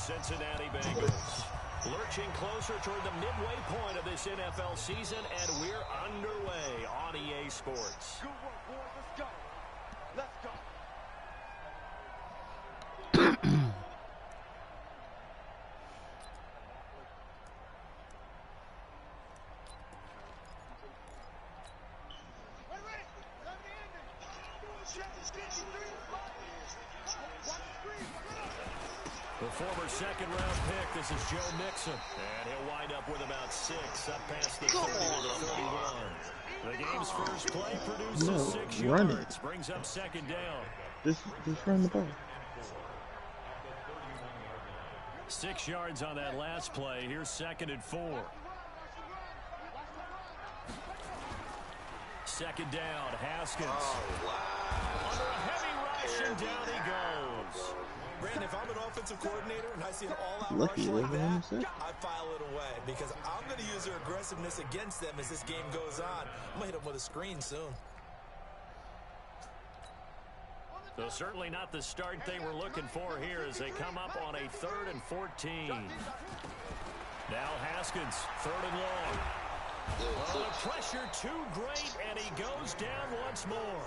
Cincinnati Bengals. Lurching closer toward the midway point of this NFL season, and we're underway on EA Sports. Good work, boys. Let's go. Let's go. The former second-round pick, this is Joe Mixon. And he'll wind up with about 6, up past the 30 to the 31. The game's first play produces 6 yards, brings up second down. Just run the ball. 6 yards on that last play. Here's 2nd and 4. Second down, Haskins. Under a heavy rush, and down he goes. Brandon, if I'm an offensive coordinator and I see an all-out rush like that, I file it away because I'm going to use their aggressiveness against them as this game goes on. I'm going to hit them with a screen soon. So certainly not the start they were looking for here as they come up on a 3rd and 14. Now Haskins, 3rd and long. Oh, the pressure too great, and he goes down once more.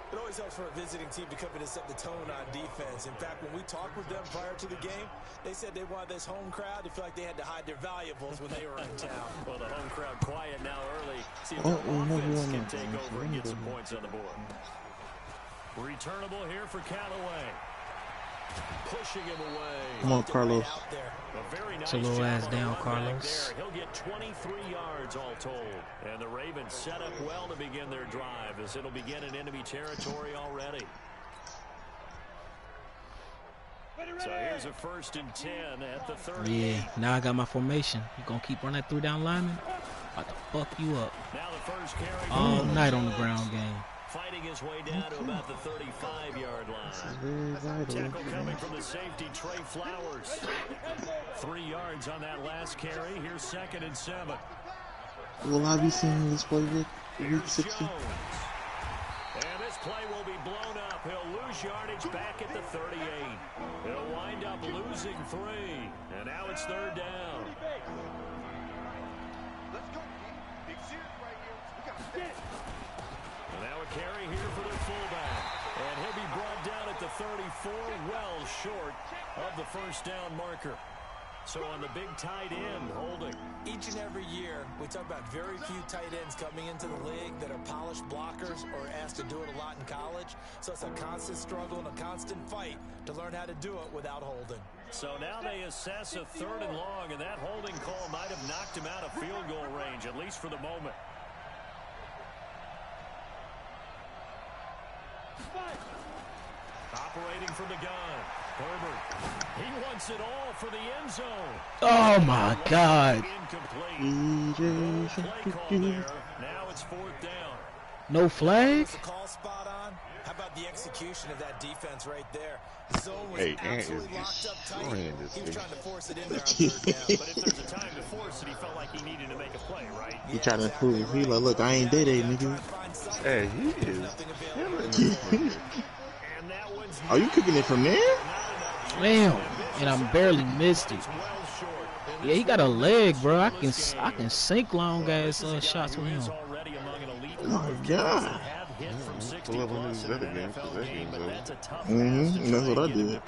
It always helps for a visiting team to come in and set the tone on defense. In fact, when we talked with them prior to the game, they said they wanted this home crowd to feel like they had to hide their valuables when they were in town. Well, the home crowd quiet now early. See if the offense can take over and get some points on the board. Returnable here for Callaway. Pushing him away. Come on, Carlos. Nice a little ass down, Carlos. He'll get 23 yards all told. And the Ravens set up well to begin their drive as it'll begin in enemy territory already. So here's a 1st and 10 at the 30. Yeah, now I got my formation. You gonna keep running that 3-down lineman? About to fuck you up. Now the first carry all night on the ground game. Fighting his way down to about the 35-yard line. Tackle coming from the safety, Trey Flowers. 3 yards on that last carry. Here's 2nd and 7. Will I be seeing this play with week 60? And this play will be blown up. He'll lose yardage back at the 38. He'll wind up losing 3. And now it's 3rd down. Let's go. Big series right here. We got to stay. Now a carry here for the fullback. And he'll be brought down at the 34, well short of the 1st down marker. So on the big tight end, holding. Each and every year, we talk about very few tight ends coming into the league that are polished blockers or asked to do it a lot in college. So it's a constant struggle and a constant fight to learn how to do it without holding. So now they assess a 3rd and long, and that holding call might have knocked him out of field goal range, at least for the moment. Operating from the gun, Herbert. He wants it all for the end zone. Oh my God! Incomplete. Play call there. Now it's 4th down. No flag. Was the call spot on? How about the execution of that defense right there? The zone was absolutely locked up tight. He was trying to force it in there on 3rd down. But if there's a time to force it, he felt like he needed to make a play, right? He trying to prove. He like, look, I ain't dead, nigga. Hey, he is. Are you kicking it from there? Damn, and I'm barely missed it. Yeah, he got a leg, bro. I can sink long ass shots with him. Oh my God. That's what I did.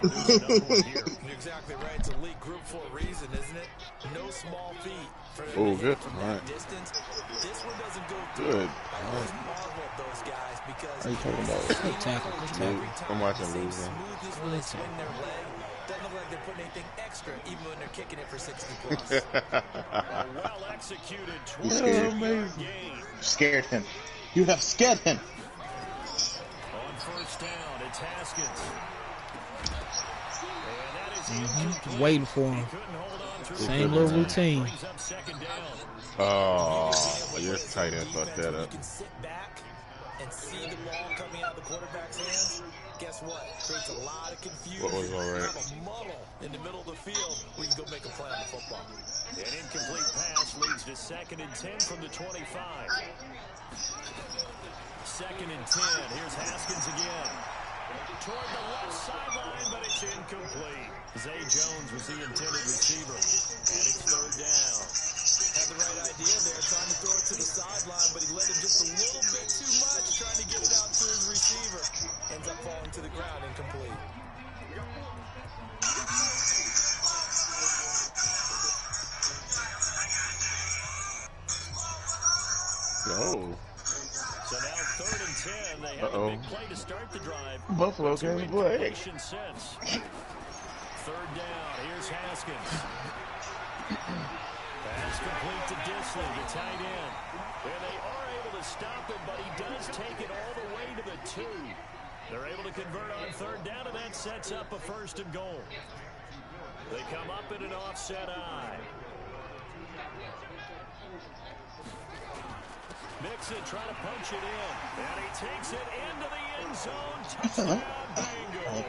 You're exactly right. It's a league group for a reason, isn't it? No small feet. Oh, good. From that distance. This one doesn't go through. Good. I always marvel at those guys because what are you talking about? Good tackle. I'm watching losing. Smoothness when they swing their leg. Doesn't look like they're putting anything extra, even when they're kicking it for 60 plus. Well executed. Scared him. You have scared him. On 1st down, it's Haskins. And that is Waiting for him. Same little routine. Oh, your tight end fucked that up. You can sit back and see the ball coming out of the quarterback's hands. Guess what? Creates a lot of confusion. What was all right? Have a muddle in the middle of the field where you can go make a play on the football. An incomplete pass leads to 2nd and 10 from the 25. 2nd and 10. Here's Haskins again. Toward the left sideline, but it's incomplete. Zay Jones was the intended receiver. And it's third down. Had the right idea there, trying to throw it to the sideline, but he let him just a little bit too much, trying to get it out to his receiver. Ends up falling to the ground, incomplete. No. So now 3rd and 10. They have a big play to start the drive. Buffalo can't play. Since. 3rd down. Here's Haskins. Pass complete to Disley, the tight end. And they are able to stop him, but he does take it all the way to the 2. They're able to convert on 3rd down, and that sets up a 1st and goal. They come up in an offset eye. Mixon trying to punch it in. And he takes it into the end zone. Touchdown, Bengals.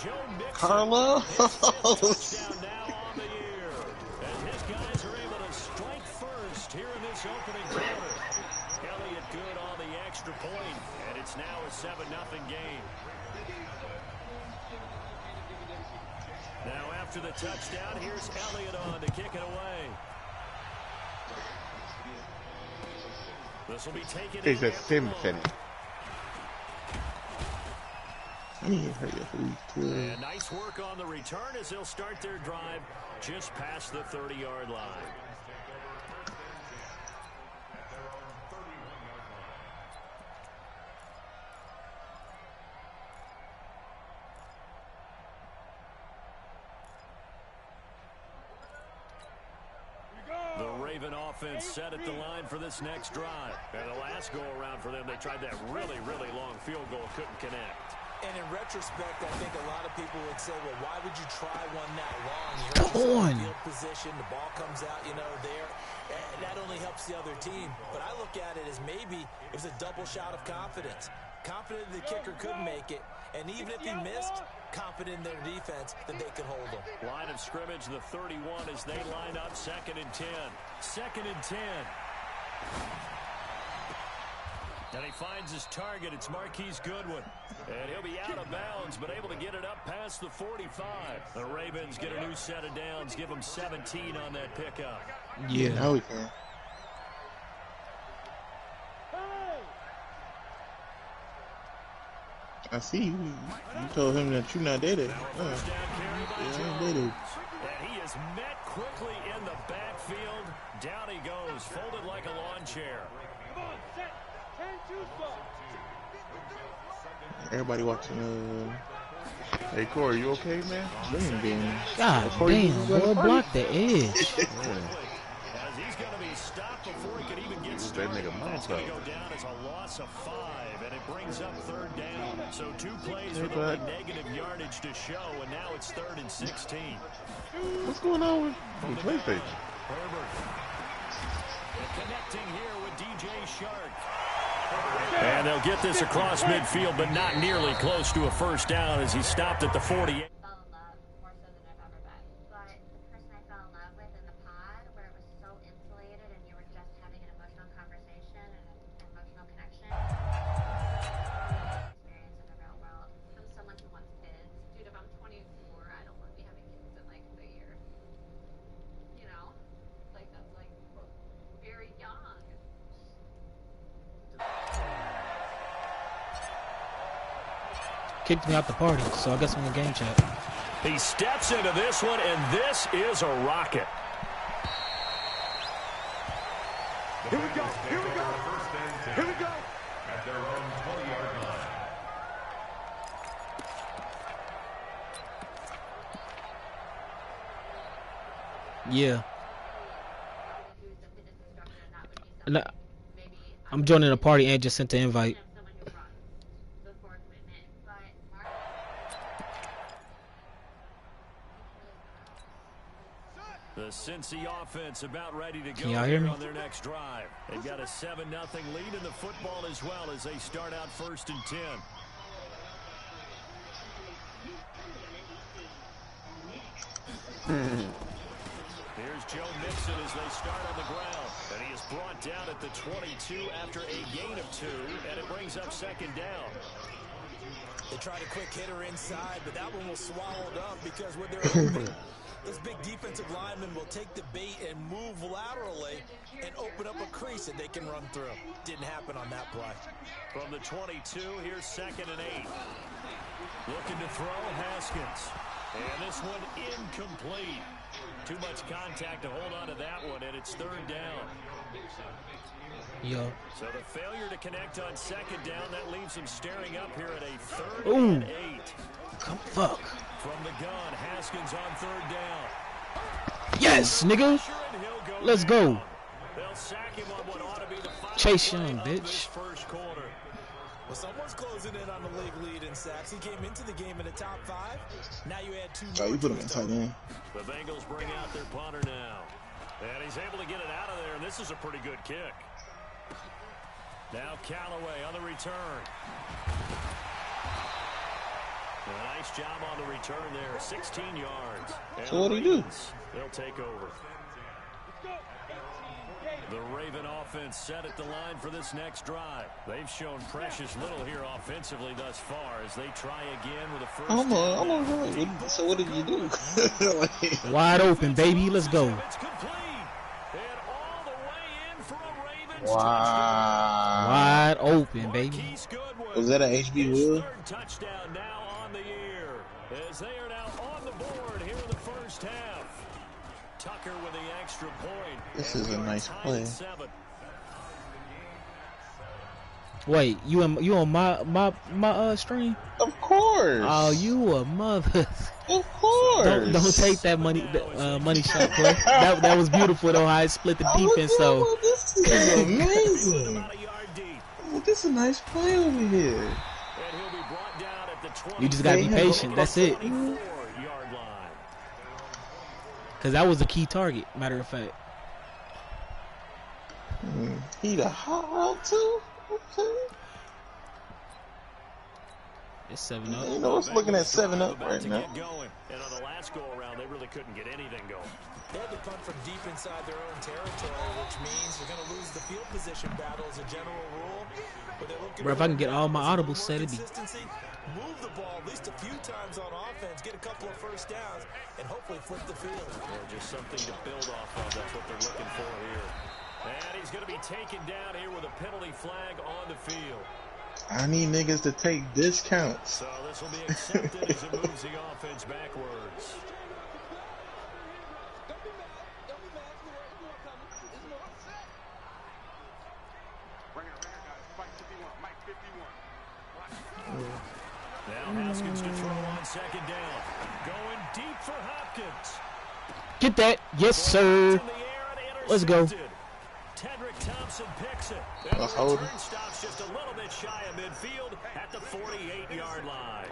Joe Mixon. Carlos. Touchdown now on the year. And his guys are able to strike first here in this opening quarter. Elliott good on the extra point. And it's now a 7-0 game. Now after the touchdown, here's Elliott on to kick it away. This will be taken. It's a symphony. And nice work on the return as they'll start their drive just past the 30-yard line. The Raven offense set at the line for this next drive. And the last go-around for them, they tried that really, really long field goal, couldn't connect. And in retrospect, I think a lot of people would say, well, why would you try one that long? Come on. Field position, the ball comes out, there. And that only helps the other team. But I look at it as maybe it was a double shot of confidence. Confident the kicker could make it. And even if he missed, confident in their defense that they could hold him. Line of scrimmage, the 31 as they line up 2nd and 10. 2nd and 10. And he finds his target. It's Marquise Goodwin. And he'll be out of bounds, but able to get it up past the 45. The Ravens get a new set of downs, give them 17 on that pickup. Yeah. Now we can. I see you. You told him that you're not dated. Yeah, dated. And he is met quickly in the backfield. Down he goes, folded like a lawn chair. Everybody watching. Hey, Corey, you okay, man? God damn, boy, block the edge. As he's going to be stopped before he can even get started. That's going to go down as a loss of 5, and it brings up 3rd down. So 2 plays with only negative yardage to show, and now it's 3rd and 16. What's going on with The PlayStation. Herbert. Connecting here with DJ Shark. And they'll get this across midfield, but not nearly close to a 1st down as he stopped at the 48. Fell in love more so than I've ever been. But the person I fell in love with in the pod, where it was so insulated and you were just having an emotional conversation and an emotional connection. Experience in the real world. From someone who wants kids. Dude, if I'm 24, I don't want to be having kids in like a year. You know? Like that's like very young. Kicked me out the party, so I guess I'm in game chat. He steps into this one, and this is a rocket. Here we go. Here we go. Here we go. At their own 20-yard line. Yeah. No, I'm joining the party and just sent the invite. The Cincy offense about ready to go Can y'all hear me? on their next drive. They've got a 7-0 lead in the football as well as they start out 1st and 10. Here's Joe Mixon as they start on the ground. And he is brought down at the 22 after a gain of 2, and it brings up 2nd down. They tried a quick hitter inside, but that one was swallowed up because when they're open, those big defensive linemen will take the bait and move laterally and open up a crease that they can run through. Didn't happen on that play. From the 22, here's 2nd and 8. Looking to throw, Haskins. And this one incomplete. Too much contact to hold on to that one, and it's 3rd down. Yo. So the failure to connect on 2nd down, that leaves him staring up here at a 3rd and 8. Come fuck. From the gun, Haskins on 3rd down. Yes, nigga. Let's go. They'll sack him on what ought to be the final Chase play Young, of bitch. this first quarter. Well, someone's closing in on the league lead in sacks. He came into the game in the top 5. Now you add 2 more. Oh, you put him in tight end. The Bengals bring out their punter now. And he's able to get it out of there, and this is a pretty good kick. Now Callaway on the return. A nice job on the return there, 16 yards. And So what do you do? They'll take over. The Raven offense set at the line for this next drive. They've shown precious little here offensively thus far as they try again with a first. So what did you do? Wide open, baby. Let's go. It's complete. And all the way in for a Ravens Wow. Wide open, baby. Marquise Goodwin. Was that an HB His Will? 3rd touchdown now on the year as they are now on the board here in the first half. Tucker with the extra point. This is a nice play. Wait, you on my stream? Of course. Oh, you a mother. Of course. Don't take that money shot play. That was beautiful though. How it split the defense. So This is amazing. This is a nice play over here. And he'll be brought down at the you just gotta be patient. That's it. 24-yard line. Cause that was a key target. Matter of fact. He the hot route too. Okay. It's 7-0. You know, it's looking at 7-up right now. And on the last go around, they really couldn't get anything going. They had to punt from deep inside their own territory, which means they're going to lose the field position battle as a general rule. But they're looking. Bro, if I can get all my audibles set, it'd be. Move the ball at least a few times on offense, get a couple of first downs, and hopefully flip the field. Yeah, just something to build off of. That's what they're looking for here. And he's going to be taken down here with a penalty flag on the field. I need niggas to take discounts. So this will be accepted as it moves the offense backwards. Now Haskins to throw on 2nd down. Going deep for Hopkins. Get that. Yes, sir. Let's go. Tedrick Thompson picks it. And the return stops just a little bit shy of midfield at the 48-yard line.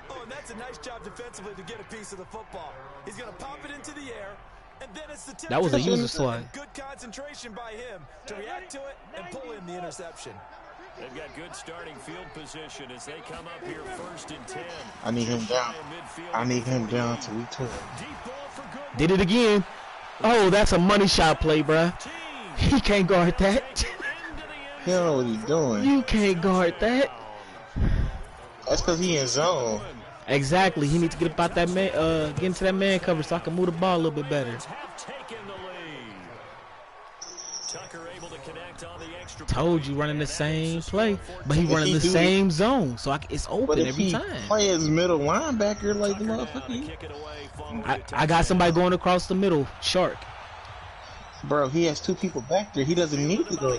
Oh, and that's a nice job defensively to get a piece of the football. He's going to pop it into the air, and then it's the that was a user slide. Good concentration by him to react to it and pull in the interception. They've got good starting field position as they come up here 1st and 10. I need him down. I need him down to return. Did it again. Oh, that's a money shot play, bruh. He can't guard that. He don't know what he's doing. You can't guard that. That's because he in zone. Exactly. He needs to get about that man, get into that man cover so I can move the ball a little bit better. Told you running the same play, but he running the same zone, so it's open every time. Play his middle linebacker like the motherfucker. I got somebody going across the middle, Shark. Bro, he has 2 people back there. He doesn't need to go.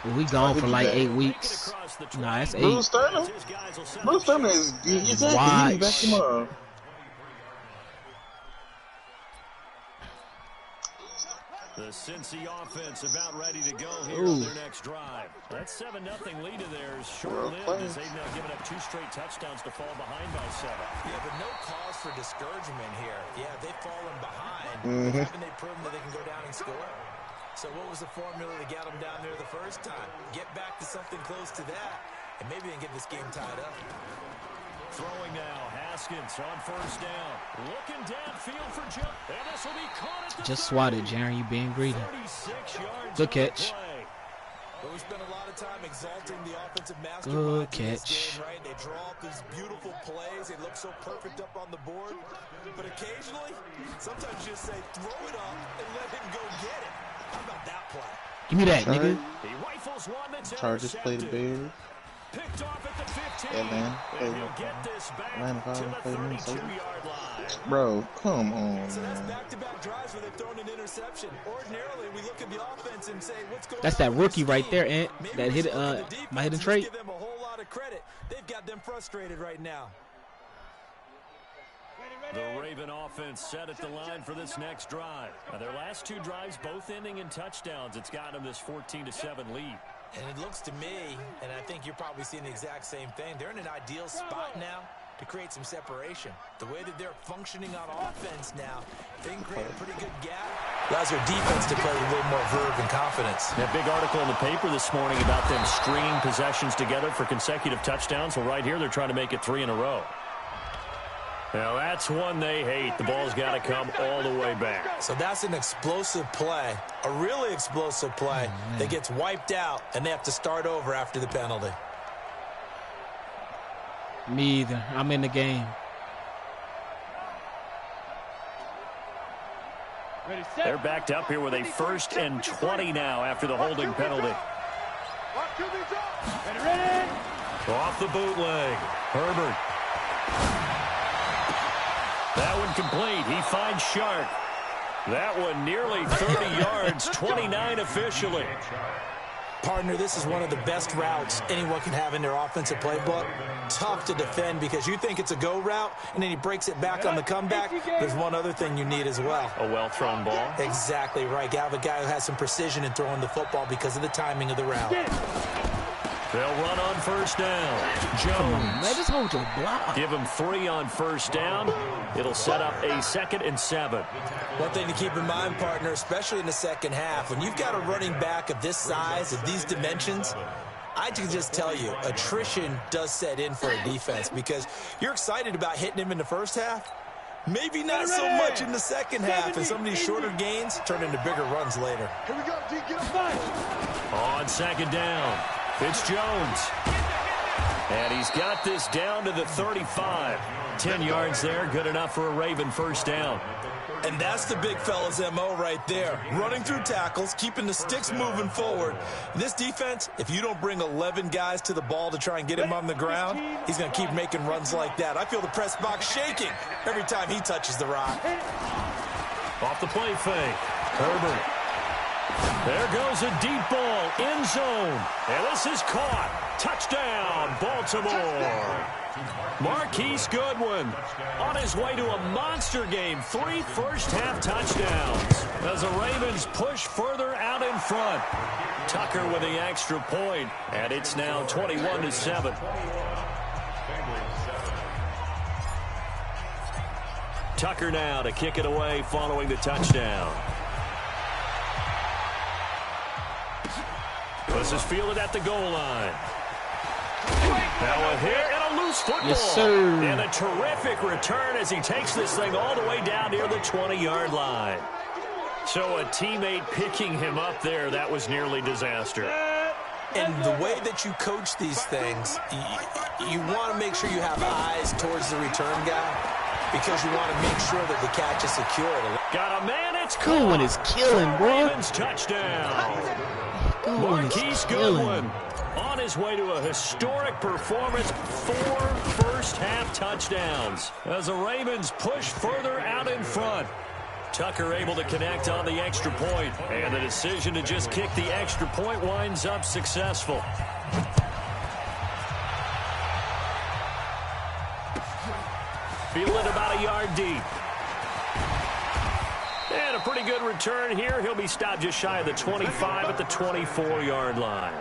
Well, we gone for like 8 weeks. Nah, that's 8. Bruce Sterling is exactly. He's back tomorrow. The Cincy offense about ready to go here on their next drive. That 7-0 lead of theirs short-lived as they've now given up 2 straight touchdowns to fall behind by 7. Yeah, but no cause for discouragement here. Yeah, they've fallen behind. Haven't they proven that they can go down and score? So what was the formula to get them down there the first time? Get back to something close to that, and maybe they can get this game tied up. Throwing now, Haskins on 1st down. Looking downfield for jump. And this will be caught at the just swatted, Jaren. You being greedy. 36 yards good catch. But we spend a lot of time exalting the offensive masterminds Good in this catch. game, right? They draw up these beautiful plays. They look so perfect up on the board. But occasionally, sometimes you just say, throw it up and let him go get it. How about that play? Give me that, nigga. He rifles one that's Chargers play the Bears. Picked off at the 15. Atlanta play And he'll get this back Atlanta to the play Minnesota. 32-yard line. Bro, come on, So that's man. back-to-back drives where they've thrown an interception. Ordinarily, we look at the offense and say, what's going That's on that with rookie this right team? there, Ant. Maybe That we hit should look at the my hidden defense and trait. just give them a whole lot of credit. They've got them frustrated right now. The Raven offense set at the line for this next drive. Now, their last two drives both ending in touchdowns. It's got them this 14-7 lead. And it looks to me, and I think you're probably seeing the exact same thing, they're in an ideal spot now to create some separation. The way that they're functioning on offense now, they can create a pretty good gap. Allows their defense to play with a little more verve and confidence. That big article in the paper this morning about them stringing possessions together for consecutive touchdowns. Well, right here, they're trying to make it 3 in a row. Now, that's one they hate. The ball's got to come all the way back. So that's an explosive play, a really explosive play that gets wiped out, and they have to start over after the penalty. Me either. I'm in the game. They're backed up here with a 1st and 20 now after the holding penalty. Off the bootleg. Herbert. That one complete. He finds Shark. That one nearly 30 yards, 29 officially. Partner, this is one of the best routes anyone can have in their offensive playbook. Tough to defend because you think it's a go route, and then he breaks it back on the comeback. There's one other thing you need as well. A well-thrown ball. Exactly right. You have a guy who has some precision in throwing the football because of the timing of the route. They'll run on 1st down. Man, Jones. just hold your block. Give him 3 on 1st down. It'll set up a 2nd and 7. One thing to keep in mind, partner, especially in the second half, when you've got a running back of this size, of these dimensions, I can just tell you, attrition does set in for a defense because you're excited about hitting him in the first half. Maybe not so much in the second half, and some of these shorter gains turn into bigger runs later. Here we go, D. Get him back. On 2nd down, it's Jones. And he's got this down to the 35. 10 yards there, good enough for a Raven 1st down. And that's the big fella's MO right there. Running through tackles, keeping the sticks moving forward. This defense, if you don't bring 11 guys to the ball to try and get him on the ground, he's going to keep making runs like that. I feel the press box shaking every time he touches the rock. Off the play fake. Herbert. There goes a deep ball, end zone. And this is caught. Touchdown, Baltimore. Marquise Goodwin on his way to a monster game. 3 first-half touchdowns as the Ravens push further out in front. Tucker with the extra point, and it's now 21-7. Tucker now to kick it away following the touchdown. This is fielded at the goal line. Now a hit and a loose football. Yes, sir. And a terrific return as he takes this thing all the way down near the 20-yard line. So a teammate picking him up there, that was nearly disaster. And the way that you coach these things, you want to make sure you have eyes towards the return guy because you want to make sure that the catch is secured. Got a man, it's Goodwin is killing, bro. Ravens touchdown. Goodwin is Marquise killing. Goodwin on his way to a historic performance, 4 first-half touchdowns as the Ravens push further out in front. Tucker able to connect on the extra point, and the decision to just kick the extra point winds up successful. Fielded about a yard deep. And a pretty good return here. He'll be stopped just shy of the 25 at the 24-yard line.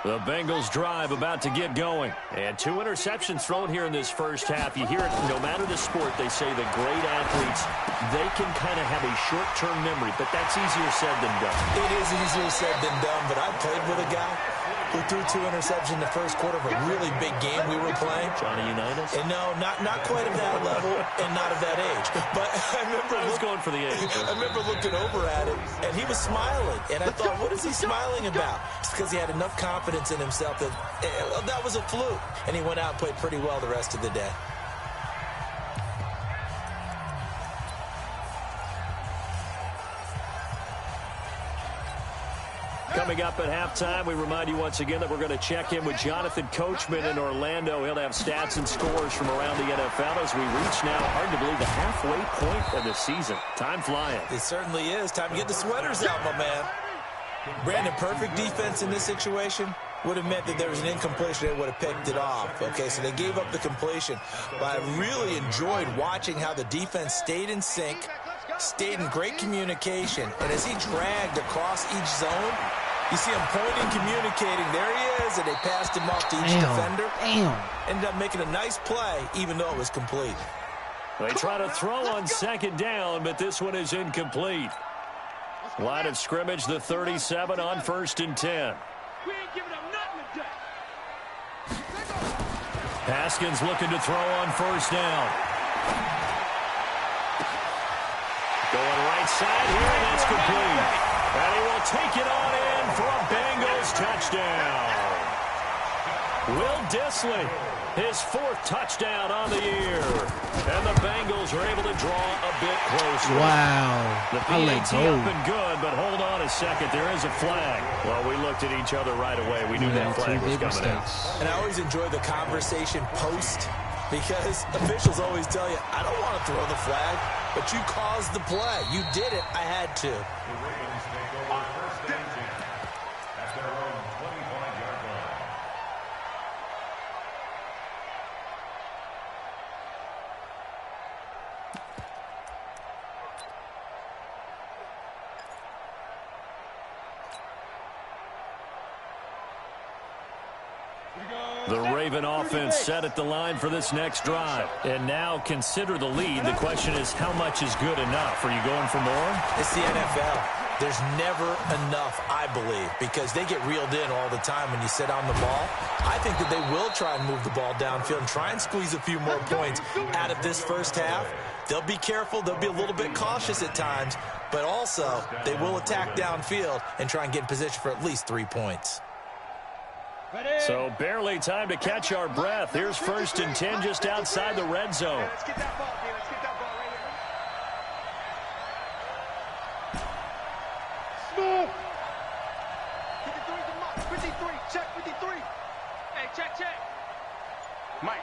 The Bengals drive about to get going. And 2 interceptions thrown here in this first half. You hear it, no matter the sport, they say the great athletes, they can kind of have a short-term memory, but that's easier said than done. It is easier said than done, but I played with a guy who threw 2 interceptions in the first quarter of a really big game we were playing. Johnny Unitas? And no, not quite of that level and not of that age. But I was going for the age. I remember looking over at him, and he was smiling. And I thought, what is he smiling about? It's because he had enough confidence in himself that that was a fluke. And he went out and played pretty well the rest of the day. Coming up at halftime, we remind you once again that we're going to check in with Jonathan Coachman in Orlando. He'll have stats and scores from around the NFL as we reach now, hard to believe, the halfway point of the season. Time flying. It certainly is. Time to get the sweaters out, my man. Brandon, perfect defense in this situation would have meant that there was an incompletion. They would have picked it off. Okay, so they gave up the completion. But I really enjoyed watching how the defense stayed in sync, stayed in great communication. And as he dragged across each zone, you see him pointing, communicating. There he is, and they passed him off to each defender. Ended up making a nice play, even though it was complete. They try to throw on second down, but this one is incomplete. Line of scrimmage, the 37 on 1st and 10. We ain't giving up nothing today. Haskins looking to throw on 1st down. Going right side here, and that's complete. And he will take it on in for a Bengals touchdown. Will Dissly, his 4th touchdown on the year. And the Bengals are able to draw a bit closer. Wow. The PAT up and good, but hold on a second. There is a flag. Well, we looked at each other right away. We knew that flag was coming out. And I always enjoy the conversation post, because officials always tell you, I don't want to throw the flag, but you caused the play. You did it. I had to. The Ravens take over 1st and 10 at their own 25-yard line. The Raven offense set at the line for this next drive. And now consider the lead. The question is, how much is good enough? Are you going for more? It's the NFL. There's never enough, I believe, because they get reeled in all the time when you sit on the ball. I think that they will try and move the ball downfield and try and squeeze a few more points out of this first half. They'll be careful. They'll be a little bit cautious at times, but also they will attack downfield and try and get in position for at least 3 points. So barely time to catch our breath. Here's 1st and 10 just outside the red zone. Let's get that ball, dude. Let's get that ball right here. Smooth. 53's a mark. 53. Check 53. Hey, check. Mike,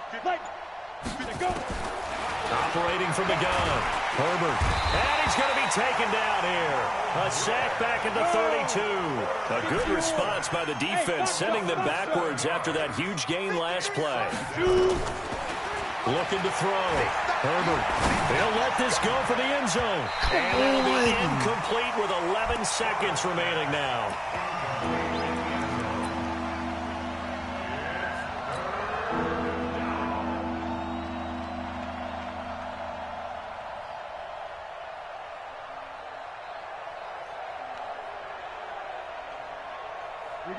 go. Operating from the gun. Herbert. And he's going to be taken down here. A sack back at the 32. A good response by the defense, sending them backwards after that huge gain last play. Looking to throw. Herbert. They'll let this go for the end zone. And it'll be incomplete with 11 seconds remaining now.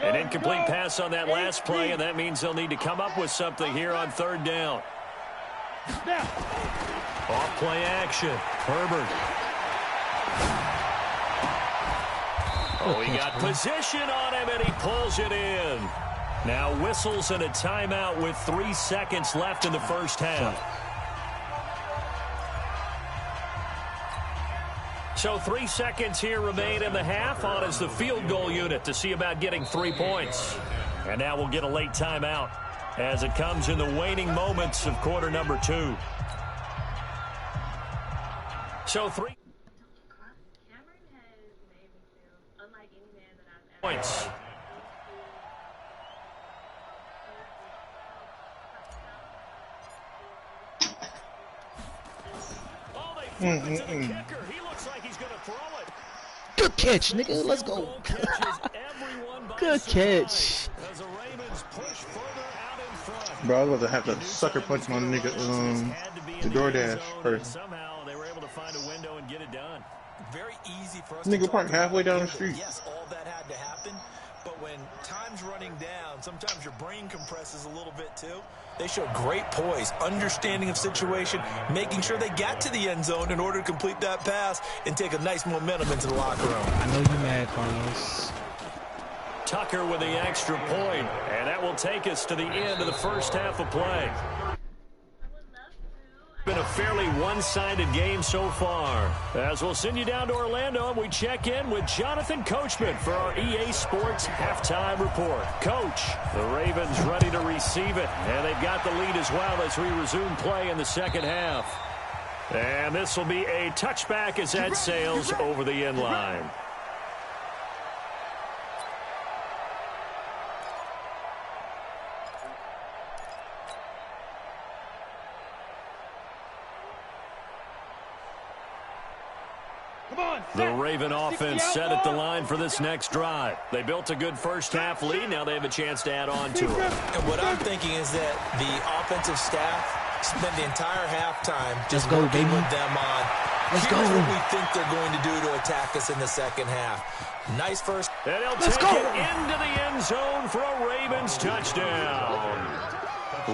An incomplete pass on that last play, and that means they'll need to come up with something here on 3rd down. Off play action. Herbert. Oh, he got position on him, and he pulls it in. Now whistles and a timeout with 3 seconds left in the first half. So 3 seconds here remain in the half. On is the field goal unit to see about getting 3 points. And now we'll get a late timeout as it comes in the waning moments of quarter number 2. So 3 points. Good catch, nigga. Let's go. Good catch. Bro, I was about to have to sucker punch my nigga, the DoorDash person. Somehow they were able to find a window and get it done. Very easy for us Nigga parked halfway down the street. Yes, all that had to happen, but when time's running down, sometimes your brain compresses a little bit too. They showed great poise, understanding of situation, making sure they got to the end zone in order to complete that pass and take a nice momentum into the locker room. I know you're mad, Carlos. Tucker with the extra point, and that will take us to the end of the first half of play. Been a fairly one-sided game so far. As we'll send you down to Orlando, and we check in with Jonathan Coachman for our EA Sports Halftime Report. Coach, the Ravens ready to receive it, and they've got the lead as well as we resume play in the second half. And this will be a touchback as that sails over the end line. The Raven offense set at the line for this next drive. They built a good first half lead. Now they have a chance to add on to it. And what I'm thinking is that the offensive staff spent the entire halftime just working with them on here's what we think they're going to do to attack us in the second half. Nice first. And he'll take it into the end zone for a Ravens touchdown.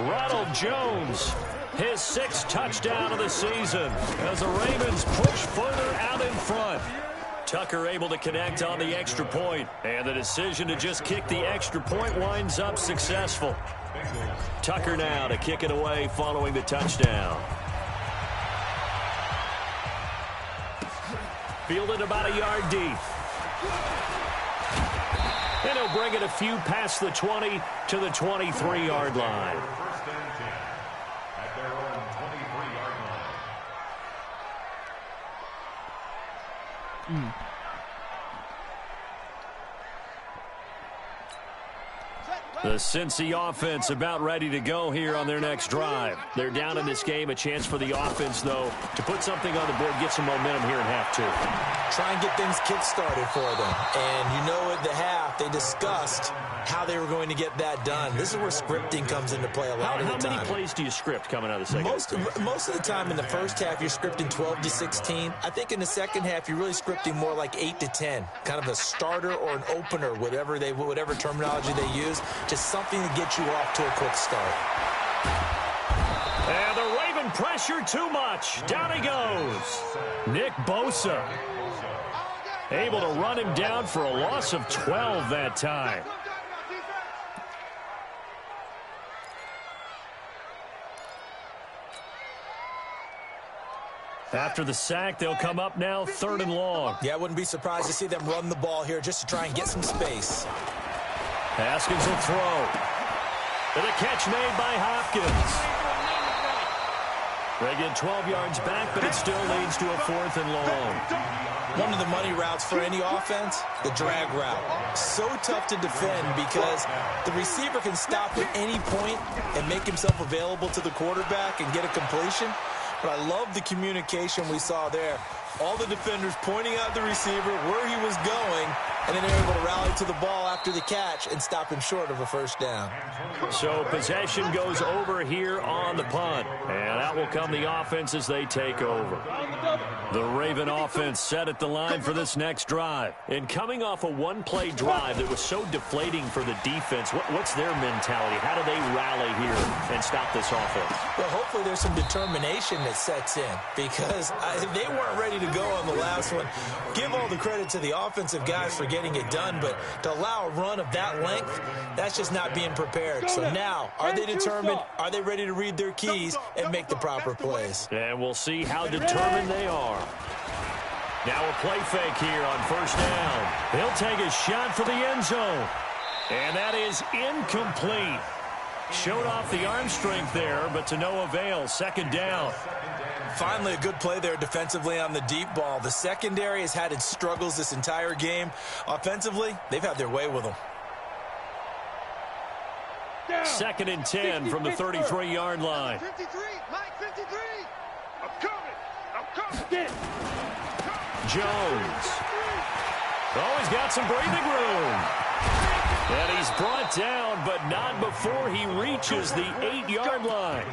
Ronald Jones, his 6th touchdown of the season as the Ravens push further out in front. Tucker able to connect on the extra point, and the decision to just kick the extra point winds up successful. Tucker now to kick it away following the touchdown. Fielded about a yard deep. And he'll bring it a few past the 20 to the 23-yard line. The Cincy offense about ready to go here on their next drive. They're down in this game. A chance for the offense, though, to put something on the board, get some momentum here in half two. Try and get things kick-started for them. And you know at the half, they discussed how they were going to get that done. This is where scripting comes into play a lot of the time. How many plays do you script coming out of the second? Most of the time in the first half, you're scripting 12 to 16. I think in the second half, you're really scripting more like 8 to 10. Kind of a starter or an opener, whatever terminology they use. Just something to get you off to a quick start. And the Raven pressure too much. Down he goes. Nick Bosa able to run him down for a loss of 12 that time. After the sack, they'll come up now 3rd and long. Yeah, I wouldn't be surprised to see them run the ball here just to try and get some space. Haskins will throw. And a catch made by Hopkins. They get 12 yards back, but it still leads to a 4th and long. One of the money routes for any offense, the drag route. So tough to defend because the receiver can stop at any point and make himself available to the quarterback and get a completion. But I love the communication we saw there. All the defenders pointing out the receiver, where he was going, and then they're able to rally to the ball after the catch and stop him short of a first down. So possession goes over here on the punt. And out will come the offense as they take over. The Raven offense set at the line for this next drive. And coming off a one-play drive that was so deflating for the defense, what's their mentality? How do they rally here and stop this offense? Well, hopefully there's some determination that sets in because they weren't ready to go on the last one. Give all the credit to the offensive guys for getting it done, but to allow a run of that length, that's just not being prepared. So now, are they determined? Are they ready to read their keys and make the proper plays? And we'll see how determined they are. Now a play fake here on first down. He'll take a shot for the end zone. And that is incomplete. Showed off the arm strength there, but to no avail. 2nd down. Finally, a good play there defensively on the deep ball. The secondary has had its struggles this entire game. Offensively, they've had their way with them. 2nd and 10 from the 33-yard line. 53, Mike, 53. I'm coming. Jones. Oh, he's got some breathing room. And he's brought down, but not before he reaches the 8-yard line.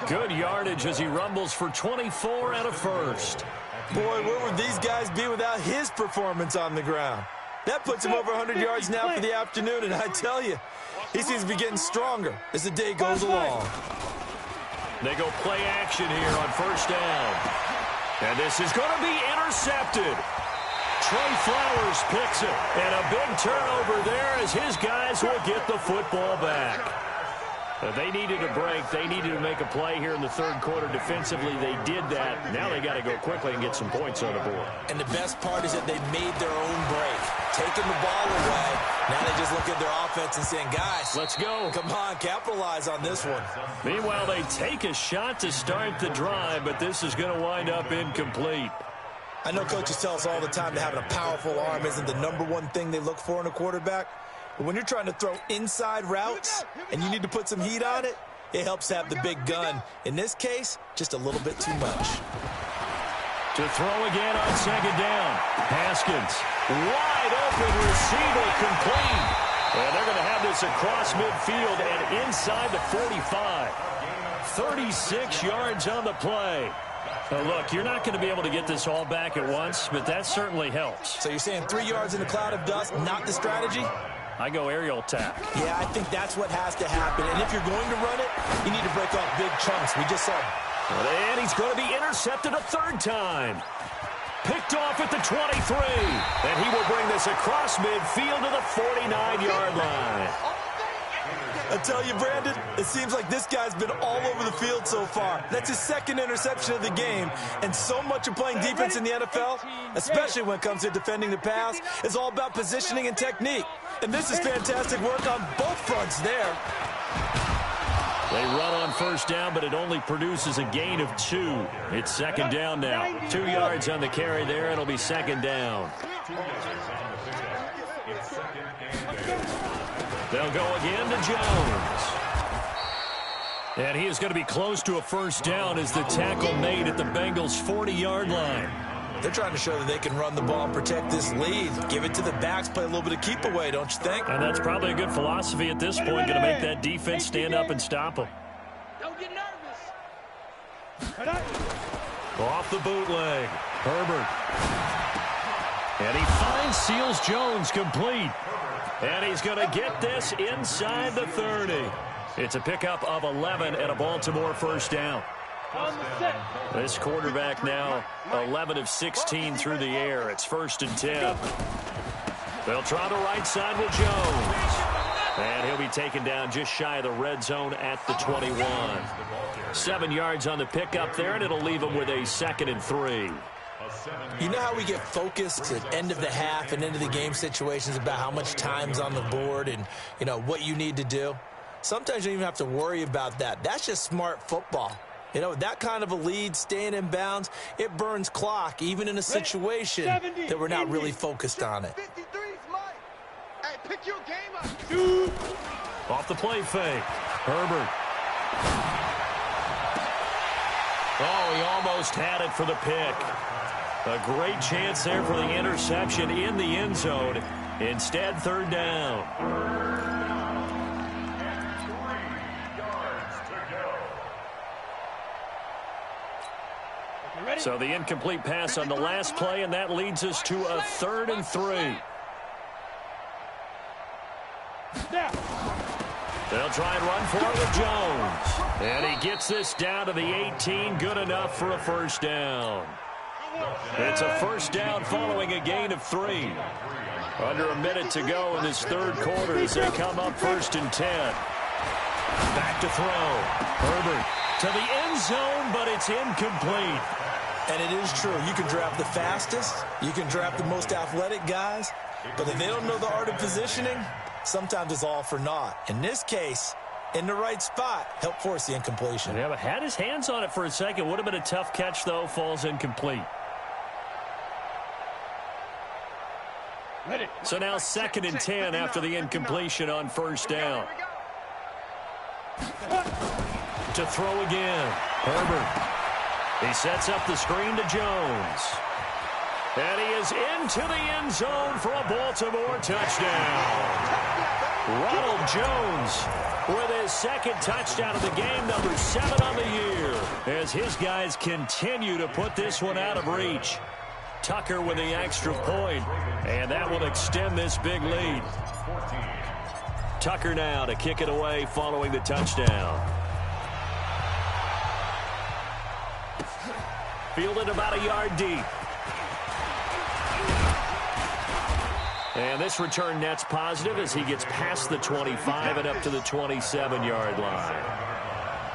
Good yardage as he rumbles for 24 and a first. Boy, where would these guys be without his performance on the ground? That puts him over 100 yards now for the afternoon, and I tell you, he seems to be getting stronger as the day goes along. They go play action here on first down. And this is going to be intercepted. Trey Flowers picks it. And a big turnover there as his guys will get the football back. They needed a break. They needed to make a play here in the third quarter defensively. They did that. Now they got to go quickly and get some points on the board. And the best part is that they made their own break, taking the ball away. Now they just look at their offense and saying, guys, let's go. Come on, capitalize on this one. Meanwhile, they take a shot to start the drive, but this is going to wind up incomplete. I know coaches tell us all the time that having a powerful arm isn't the #1 thing they look for in a quarterback. But when you're trying to throw inside routes and you need to put some heat on it, it helps to have the big gun. In this case, just a little bit too much. To throw again on second down. Haskins, wide open receiver, complete. And they're going to have this across midfield and inside the 45. 36 yards on the play. Now look, you're not going to be able to get this all back at once, but that certainly helps. So you're saying 3 yards in a cloud of dust, not the strategy? I go aerial attack. Yeah, I think that's what has to happen. And if you're going to run it, you need to break off big chunks. We just saw. And he's going to be intercepted a third time. Picked off at the 23. And he will bring this across midfield to the 49-yard line. I tell you, Brandon, it seems like this guy's been all over the field so far. That's his second interception of the game. And so much of playing defense in the NFL, especially when it comes to defending the pass, is all about positioning and technique. And this is fantastic work on both fronts there. They run on first down, but it only produces a gain of 2. It's second down now. 2 yards on the carry there. It'll be second down. They'll go again to Jones. And he is going to be close to a first down as the tackle made at the Bengals' 40-yard line. They're trying to show that they can run the ball and protect this lead. Give it to the backs, play a little bit of keep away, don't you think? And that's probably a good philosophy at this point, going to make that defense stand up and stop them. Don't get nervous. Off the bootleg, Herbert. And he finds Seals Jones complete. And he's going to get this inside the 30. It's a pickup of 11 and a Baltimore first down. This quarterback now 11 of 16 through the air. It's 1st and 10. They'll try the right side with Jones. And he'll be taken down just shy of the red zone at the 21. 7 yards on the pickup there, and it'll leave him with a 2nd and 3. You know how we get focused at end of the half and into the game situations about how much time's on the board and, you know, what you need to do? Sometimes you don't even have to worry about that. That's just smart football. You know, that kind of a lead, staying in bounds, it burns clock, even in a situation that we're not really focused on it. Hey, pick your game up. Off the play fake. Herbert. Oh, he almost had it for the pick. A great chance there for the interception in the end zone. Instead, 3rd down. So the incomplete pass on the last play, and that leads us to a 3rd and 3. They'll try and run for it with Jones. And he gets this down to the 18, good enough for a first down. It's a first down following a gain of 3. Under a minute to go in this third quarter as they come up 1st and 10. Back to throw. Herbert to the end zone, but it's incomplete. And it is true. You can draft the fastest. You can draft the most athletic guys. But if they don't know the art of positioning, sometimes it's all for naught. In this case, in the right spot, help force the incompletion. Yeah, but had his hands on it for a second. Would have been a tough catch, though. Falls incomplete. So now 2nd and 10 after the incompletion on first down. To throw again. Herbert. He sets up the screen to Jones. And he is into the end zone for a Baltimore touchdown. Ronald Jones with his 2nd touchdown of the game, number 7 on the year, as his guys continue to put this one out of reach. Tucker with the extra point, and that will extend this big lead. Tucker now to kick it away following the touchdown. Fielded about a yard deep. And this return net's positive as he gets past the 25 and up to the 27-yard line.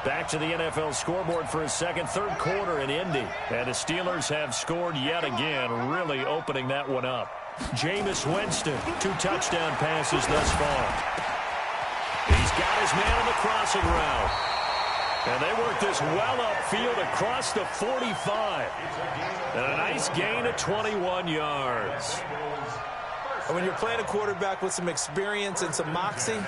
Back to the NFL scoreboard for a second, third quarter in Indy. And the Steelers have scored yet again, really opening that one up. Jameis Winston, 2 touchdown passes thus far. He's got his man on the crossing route. And they work this well upfield across the 45. And a nice gain of 21 yards. And when you're playing a quarterback with some experience and some moxie,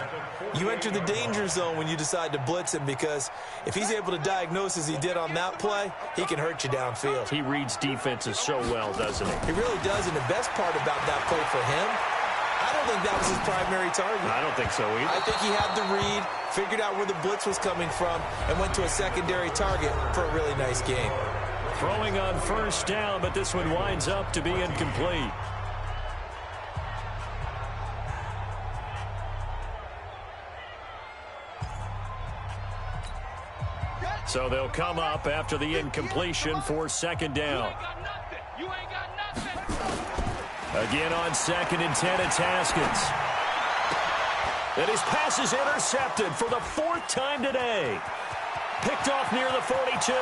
you enter the danger zone when you decide to blitz him, because if he's able to diagnose as he did on that play, he can hurt you downfield. He reads defenses so well, doesn't he? He really does, and the best part about that play for him, I don't think that was his primary target. I don't think so either. I think he had the read, figured out where the blitz was coming from, and went to a secondary target for a really nice game. Throwing on first down, but this one winds up to be incomplete. So they'll come up after the incompletion for second down. Again on 2nd and 10, it's Haskins. And his pass is intercepted for the 4th time today. Picked off near the 42.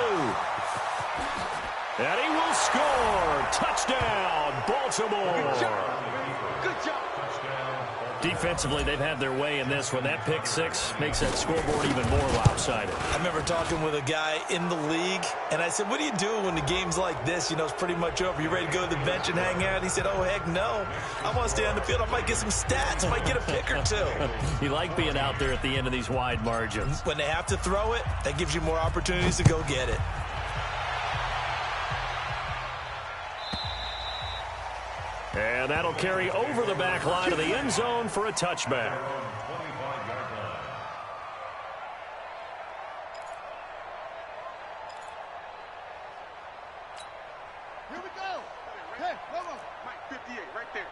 And he will score. Touchdown, Baltimore. Good job. Good job. Defensively, they've had their way in this one. That pick 6 makes that scoreboard even more lopsided. I remember talking with a guy in the league, and I said, what do you do when the game's like this? You know, it's pretty much over. You ready to go to the bench and hang out? He said, oh, heck no. I want to stay on the field. I might get some stats. I might get a pick or 2. You like being out there at the end of these wide margins. When they have to throw it, that gives you more opportunities to go get it. And that'll carry over the back line of the end zone for a touchback. Here we go. Hey, come on. Mike, 58, right there.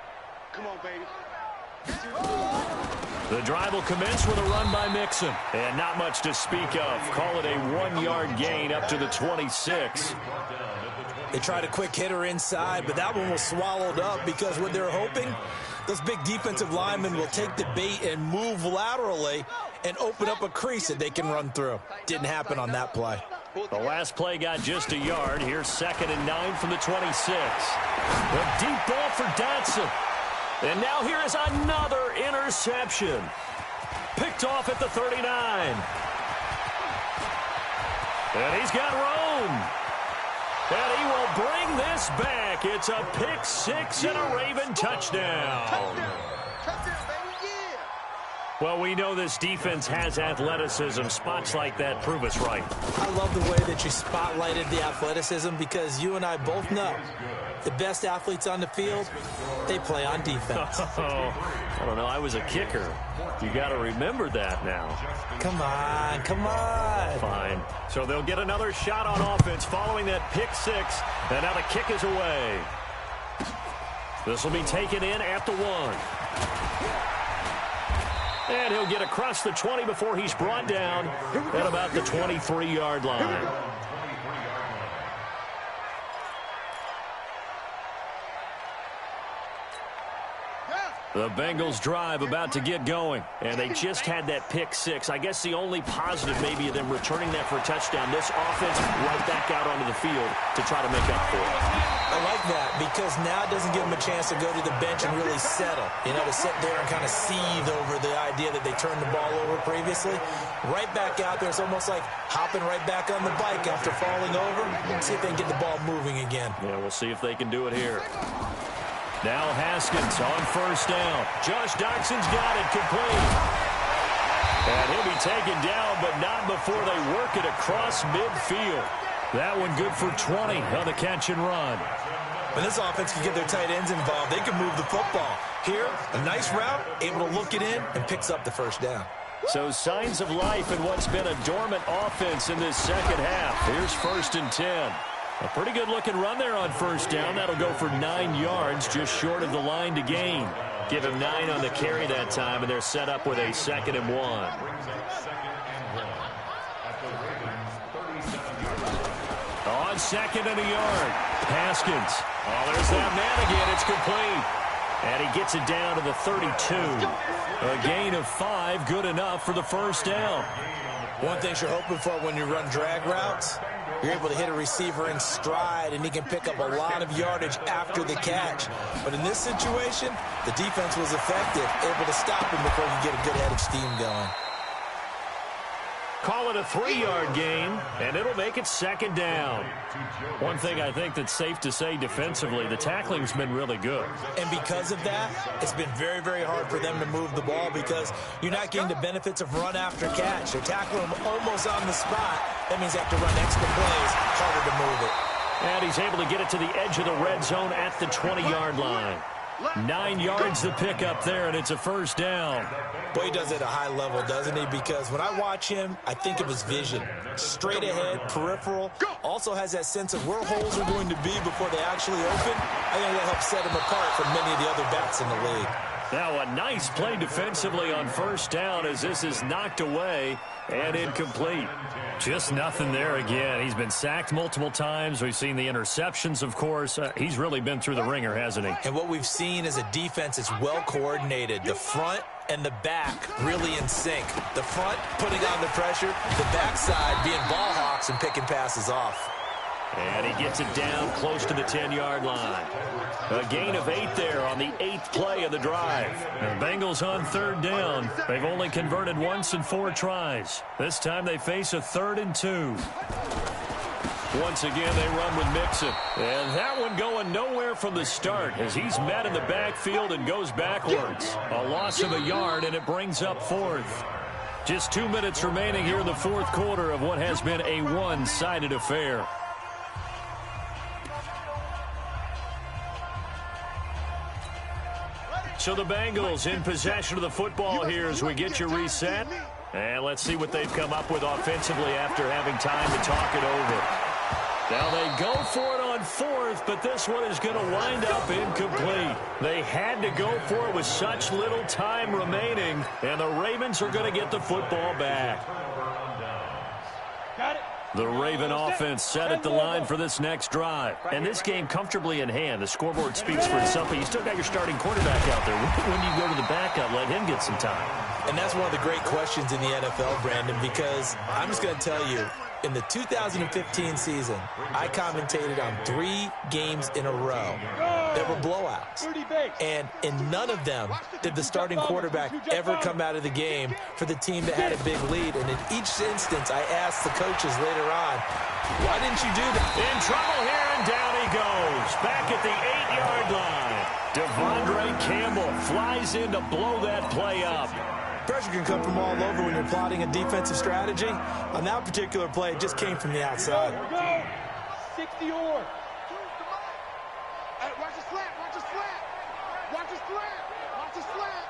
Come on, baby. The drive will commence with a run by Mixon. And not much to speak of. Call it a 1-yard gain up to the 26. They tried a quick hitter inside, but that one was swallowed up because what they're hoping, those big defensive linemen will take the bait and move laterally and open up a crease that they can run through. Didn't happen on that play. The last play got just a yard. Here's 2nd and 9 from the 26. A deep ball for Dotson. And now here is another interception. Picked off at the 39. And he's got room. And he will bring this back. It's a pick 6 and a Raven touchdown. Touchdown, baby, yeah. Well, we know this defense has athleticism. Spots like that prove us right. I love the way that you spotlighted the athleticism, because you and I both know the best athletes on the field, they play on defense. I don't know. I was a kicker. You got to remember that now. Come on, come on. Fine. So they'll get another shot on offense following that pick 6. And now the kick is away. This will be taken in at the 1. And he'll get across the 20 before he's brought down at about the 23-yard line. The Bengals drive about to get going, and they just had that pick 6. I guess the only positive maybe of them returning that for a touchdown. This offense right back out onto the field to try to make up for it. I like that, because now it doesn't give them a chance to go to the bench and really settle. You know, to sit there and kind of seethe over the idea that they turned the ball over previously. Right back out there, it's almost like hopping right back on the bike after falling over. See if they can get the ball moving again. Yeah, we'll see if they can do it here. Now Haskins on first down. Josh Doxson's got it complete. And he'll be taken down, but not before they work it across midfield. That one good for 20 on the catch and run. When this offense can get their tight ends involved, they can move the football. Here, a nice route, able to look it in, and picks up the first down. So signs of life in what's been a dormant offense in this second half. Here's 1st and 10. A pretty good-looking run there on first down. That'll go for 9 yards, just short of the line to gain. Give him 9 on the carry that time, and they're set up with a 2nd and 1. On 2nd and a yard, Haskins. Oh, there's that man again. It's complete. And he gets it down to the 32. A gain of 5, good enough for the first down. One thing you're hoping for when you run drag routes, you're able to hit a receiver in stride, and he can pick up a lot of yardage after the catch. But in this situation, the defense was effective, able to stop him before you get a good head of steam going. Call it a 3-yard gain, and it'll make it 2nd down. One thing I think that's safe to say defensively, the tackling's been really good. And because of that, it's been very, very hard for them to move the ball because you're not getting the benefits of run after catch. They're tackling them almost on the spot. That means they have to run extra plays, harder to move it. And he's able to get it to the edge of the red zone at the 20-yard line. 9 yards to pick up there, and it's a first down. Boy, he does it at a high level, doesn't he? Because when I watch him, I think of his vision. Straight ahead, peripheral. Also has that sense of where holes are going to be before they actually open. I think that helps set him apart from many of the other backs in the league. Now a nice play defensively on first down as this is knocked away and incomplete. Just nothing there again. He's been sacked multiple times. We've seen the interceptions, of course. He's really been through the ringer, hasn't he? And what we've seen is a defense that's well coordinated. The front and the back really in sync. The front putting on the pressure, the backside being ball hawks and picking passes off. And he gets it down close to the 10-yard line. A gain of 8 there on the 8th play of the drive. And the Bengals on 3rd down. They've only converted once in 4 tries. This time they face a 3rd and 2. Once again, they run with Mixon. And that one going nowhere from the start as he's met in the backfield and goes backwards. A loss of a yard, and it brings up 4th. Just 2 minutes remaining here in the 4th quarter of what has been a one-sided affair. So the Bengals in possession of the football here as we get you reset. And let's see what they've come up with offensively after having time to talk it over. Now they go for it on 4th, but this one is going to wind up incomplete. They had to go for it with such little time remaining, and the Ravens are going to get the football back. Got it. The Raven offense set at the line for this next drive. And this game comfortably in hand. The scoreboard speaks for itself, but you still got your starting quarterback out there. When you go to the backup, let him get some time. And that's one of the great questions in the NFL, Brandon, because I'm just going to tell you, in the 2015 season, I commentated on 3 games in a row that were blowouts. And in none of them did the starting quarterback ever come out of the game for the team that had a big lead. And in each instance, I asked the coaches later on, why didn't you do that? In trouble here, and down he goes. Back at the 8-yard line. Devondre Campbell flies in to blow that play up. Pressure can come from all over when you're plotting a defensive strategy. On that particular play, it just came from the outside. Go. 60 or. Hey, watch his slant. Watch his slant. Watch his slant. Watch his slant.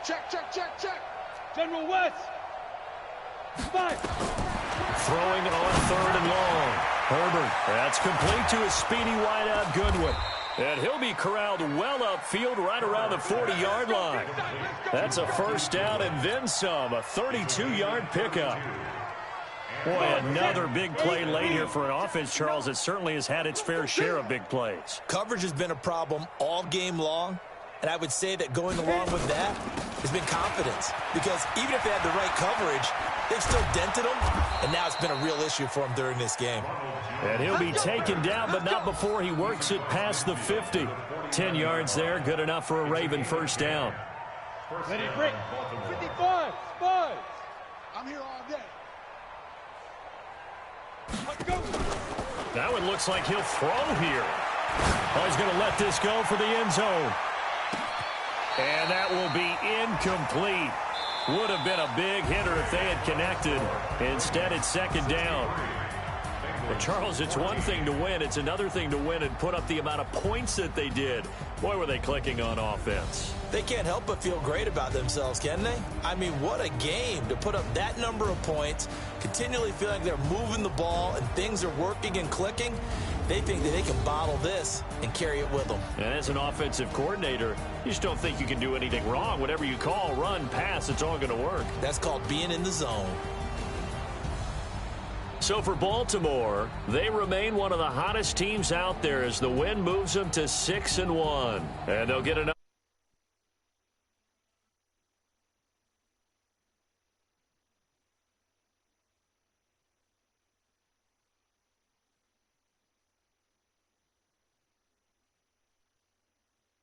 Check, check, check, check. General West. 5. Throwing on 3rd and long. Herbert. That's complete to his speedy wideout Goodwin. And he'll be corralled well upfield right around the 40-yard line. That's a first down and then some. A 32-yard pickup. Boy, another big play late here for an offense, Charles, that certainly has had its fair share of big plays. Coverage has been a problem all game long. And I would say that going along with that has been confidence. Because even if they had the right coverage, they've still dented them. And now it's been a real issue for them during this game. And he'll be taken down, but not before he works it past the 50. 10 yards there, good enough for a Raven first down. Ready, break. 55. 5. I'm here all day. Let's go. That one looks like he'll throw here. Oh, he's going to let this go for the end zone. And that will be incomplete. Would have been a big hitter if they had connected. Instead, it's 2nd down. Well, Charles, it's one thing to win. It's another thing to win and put up the amount of points that they did. Boy, were they clicking on offense. They can't help but feel great about themselves, can they? I mean, what a game to put up that number of points, continually feeling like they're moving the ball and things are working and clicking. They think that they can bottle this and carry it with them. And as an offensive coordinator, you just don't think you can do anything wrong. Whatever you call, run, pass, it's all going to work. That's called being in the zone. So for Baltimore, they remain one of the hottest teams out there as the win moves them to 6-1. And they'll get another.